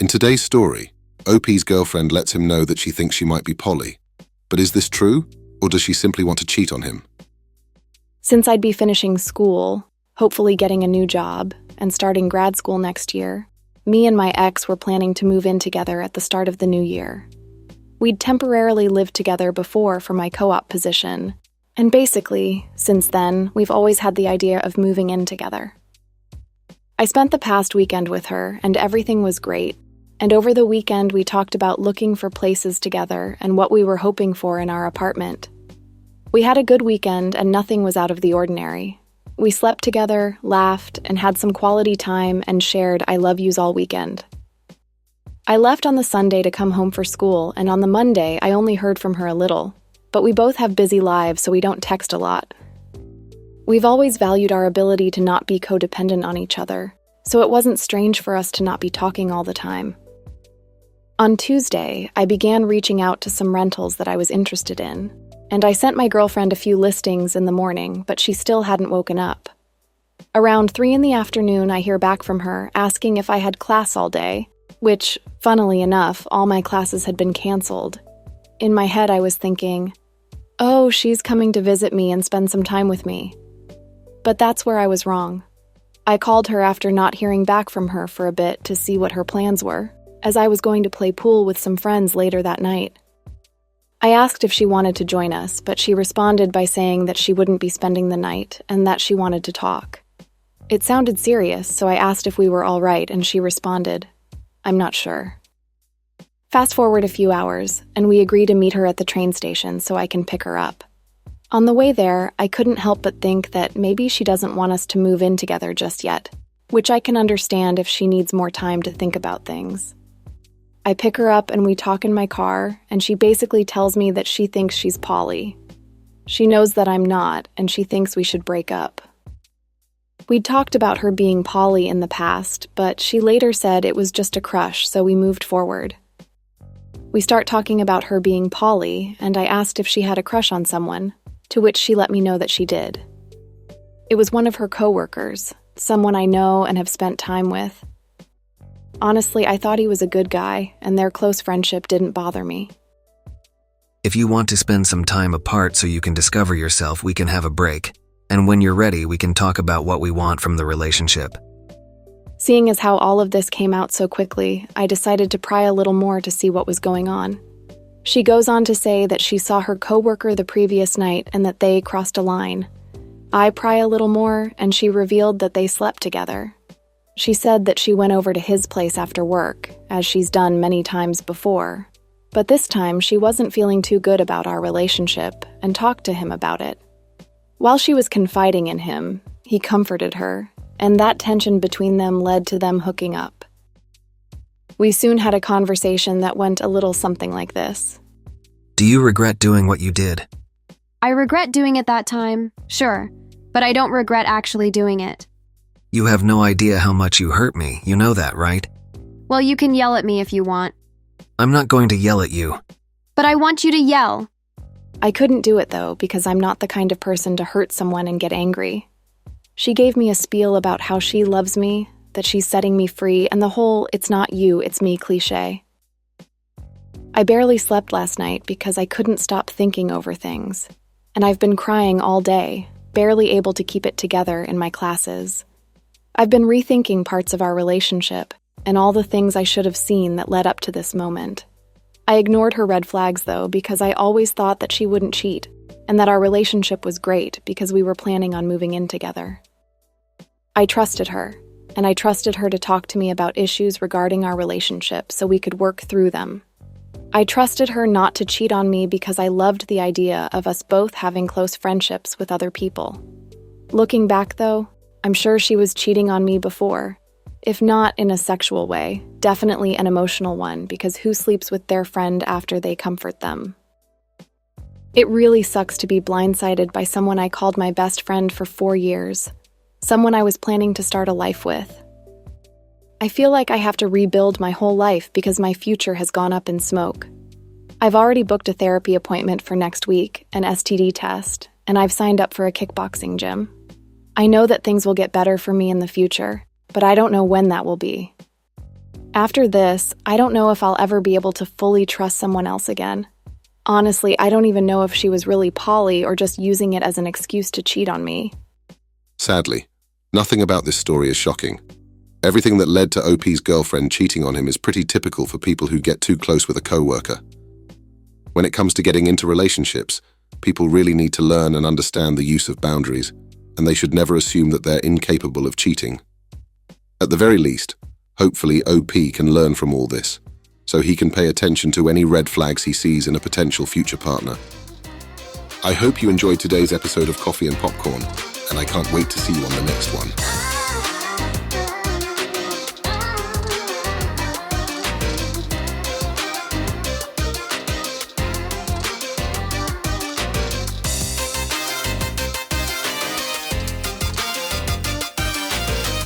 In today's story, OP's girlfriend lets him know that she thinks she might be poly. But is this true, or does she simply want to cheat on him? Since I'd be finishing school, hopefully getting a new job, and starting grad school next year, me and my ex were planning to move in together at the start of the new year. We'd temporarily lived together before for my co-op position, and basically, since then, we've always had the idea of moving in together. I spent the past weekend with her, and everything was great, and over the weekend we talked about looking for places together and what we were hoping for in our apartment. We had a good weekend and nothing was out of the ordinary. We slept together, laughed, and had some quality time and shared I love yous all weekend. I left on the Sunday to come home for school, and on the Monday I only heard from her a little, but we both have busy lives so we don't text a lot. We've always valued our ability to not be codependent on each other, so it wasn't strange for us to not be talking all the time. On Tuesday, I began reaching out to some rentals that I was interested in, and I sent my girlfriend a few listings in the morning, but she still hadn't woken up. Around 3 in the afternoon, I hear back from her asking if I had class all day, which, funnily enough, all my classes had been canceled. In my head, I was thinking, oh, she's coming to visit me and spend some time with me. But that's where I was wrong. I called her after not hearing back from her for a bit to see what her plans were, as I was going to play pool with some friends later that night. I asked if she wanted to join us, but she responded by saying that she wouldn't be spending the night and that she wanted to talk. It sounded serious, so I asked if we were all right, and she responded, I'm not sure. Fast forward a few hours, and we agree to meet her at the train station so I can pick her up. On the way there, I couldn't help but think that maybe she doesn't want us to move in together just yet, which I can understand if she needs more time to think about things. I pick her up and we talk in my car, and she basically tells me that she thinks she's poly. She knows that I'm not, and she thinks we should break up. We'd talked about her being poly in the past, but she later said it was just a crush, so we moved forward. We start talking about her being poly, and I asked if she had a crush on someone, to which she let me know that she did. It was one of her coworkers, someone I know and have spent time with. Honestly, I thought he was a good guy, and their close friendship didn't bother me. If you want to spend some time apart so you can discover yourself, we can have a break. And when you're ready, we can talk about what we want from the relationship. Seeing as how all of this came out so quickly, I decided to pry a little more to see what was going on. She goes on to say that she saw her coworker the previous night and that they crossed a line. I pry a little more, and she revealed that they slept together. She said that she went over to his place after work, as she's done many times before. But this time, she wasn't feeling too good about our relationship and talked to him about it. While she was confiding in him, he comforted her, and that tension between them led to them hooking up. We soon had a conversation that went a little something like this. Do you regret doing what you did? I regret doing it that time, sure, but I don't regret actually doing it. You have no idea how much you hurt me, you know that, right? Well, you can yell at me if you want. I'm not going to yell at you. But I want you to yell. I couldn't do it, though, because I'm not the kind of person to hurt someone and get angry. She gave me a spiel about how she loves me, that she's setting me free, and the whole "it's not you, it's me" cliché. I barely slept last night because I couldn't stop thinking over things, and I've been crying all day, barely able to keep it together in my classes. I've been rethinking parts of our relationship and all the things I should have seen that led up to this moment. I ignored her red flags, though, because I always thought that she wouldn't cheat and that our relationship was great because we were planning on moving in together. I trusted her, and I trusted her to talk to me about issues regarding our relationship so we could work through them. I trusted her not to cheat on me because I loved the idea of us both having close friendships with other people. Looking back, though, I'm sure she was cheating on me before. If not in a sexual way, definitely an emotional one, because who sleeps with their friend after they comfort them? It really sucks to be blindsided by someone I called my best friend for 4 years, someone I was planning to start a life with. I feel like I have to rebuild my whole life because my future has gone up in smoke. I've already booked a therapy appointment for next week, an STD test, and I've signed up for a kickboxing gym. I know that things will get better for me in the future, but I don't know when that will be. After this, I don't know if I'll ever be able to fully trust someone else again. Honestly, I don't even know if she was really poly or just using it as an excuse to cheat on me. Sadly, nothing about this story is shocking. Everything that led to OP's girlfriend cheating on him is pretty typical for people who get too close with a coworker. When it comes to getting into relationships, people really need to learn and understand the use of boundaries, and they should never assume that they're incapable of cheating. At the very least, hopefully OP can learn from all this, so he can pay attention to any red flags he sees in a potential future partner. I hope you enjoyed today's episode of Coffee and Popcorn, and I can't wait to see you on the next one.